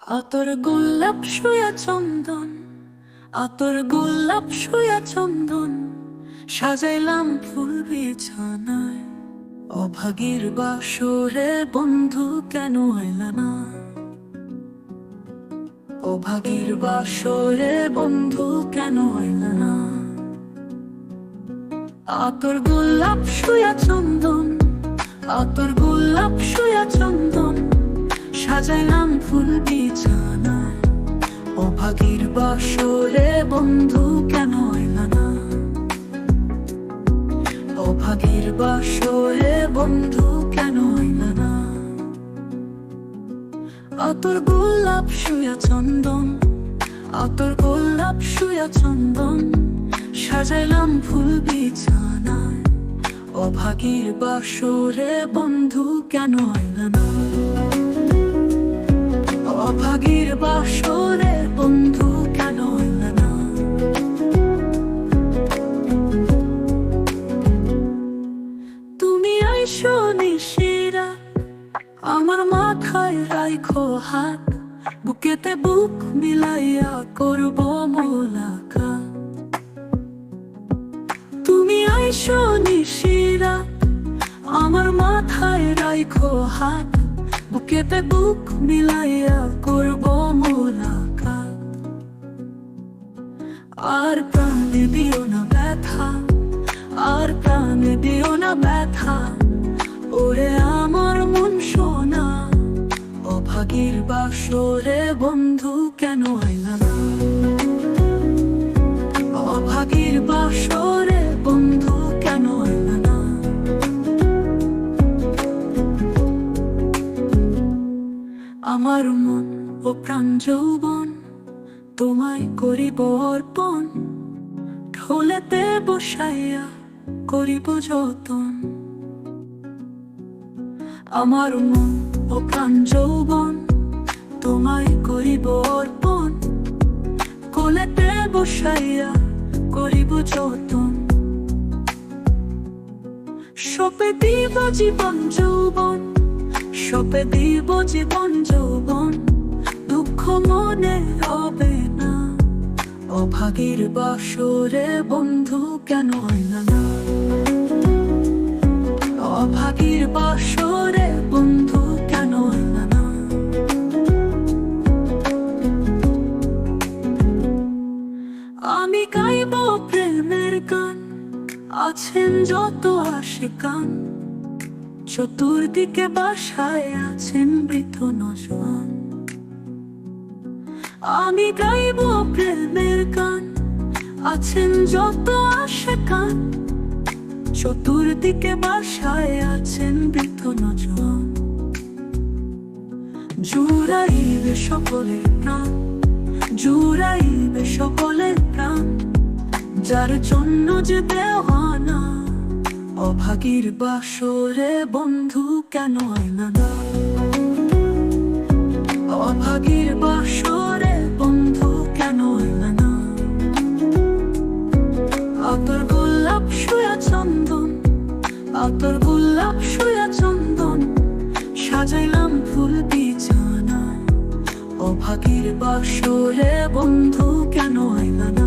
আতর গোলাপ শুয়া চন্দন, আতর গোলাপ শুয়া চন্দন, সাজাইলাম ফুল বিছানায়। অভাগীর বাসরে বন্ধু কেন আইলা না? অভাগীর বাসরে বন্ধু কেন আইলা না? আতর গোলাপ শুয়া চন্দন, আতর গোলাপ শুয়া চন্দন, সাজাইলাম ফুল বিছানায়। অভাগীর বাসরে বন্ধু কেন আইলা না? অভাগীর বাসরে বন্ধু কেন আইলা না? আতর গোলাপ শুয়া চন্দন, আতর গোলাপ শুয়া চন্দন, সাজাইলাম ফুল বিছানায়। অভাগীর বাসরে বন্ধু কেন আইলা না? অভাগীর বাসরে বন্ধু কেন আইলা না? তুমি আইসো নিশিরা, আমার মাথায় রাইখো হাত, বুকেতে বুক মিলাইয়া করব মোলাকাত। তুমি আইসো নিশিরা, আমার মাথায় রাইখো হাত, বুকেতে বুক মিলাইয়া করব মোলাকাত। আর প্রাণে দিও না ব্যথা, আর প্রাণে দিও না ব্যথা, ওরে আমার মন সোনা। অভাগীর বাসরে বন্ধু কেন আইলা না? অভাগীর বাসরে বন্ধু কেন আইলা না? আমার মন ও প্রাণ যৌবন তোমায় করিব অর্পণ, ঢোলেতে বসাইয়া করিব যতন। আমার মন ও প্রাণ যৌবন তোমায় করিব অর্পণ, কোলেতে বসাইয়া করিব যতন। সপে দিব জীবন যৌবন, সপে দিব জীবন যৌবন, দুঃখ মনে হবে না। অভাগীর বাসরে বন্ধু কেন আইলা না? অভাগীর বাসরে বন্ধু কেন আইলা না? আমি গাইব প্রেমের গান, আছেন যত আশিকান, চতুর্দিকে বাসায় আছেন বৃদ্ধ নজওয়ান। আমি গাইব প্রেমের গান, আছেন যত আশিকান, চতুর্দিকে বাসায় আছেন বৃদ্ধ নজওয়ান। জুড়াইবে সকলের প্রাণ, জুড়াইবে সকলের প্রাণ, যার জন্য যে দেওয়ানা। অভাগীর বাসরে বন্ধু কেন আইলা না? অভাগীর বাসরে বন্ধু কেন আইলা না? আতর গোলাপ শুয়া চন্দন, আতর গোলাপ শুয়া চন্দন, সাজাইলাম ফুল বিছানায়। অভাগীর বাসরে বন্ধু কেন আইলা না?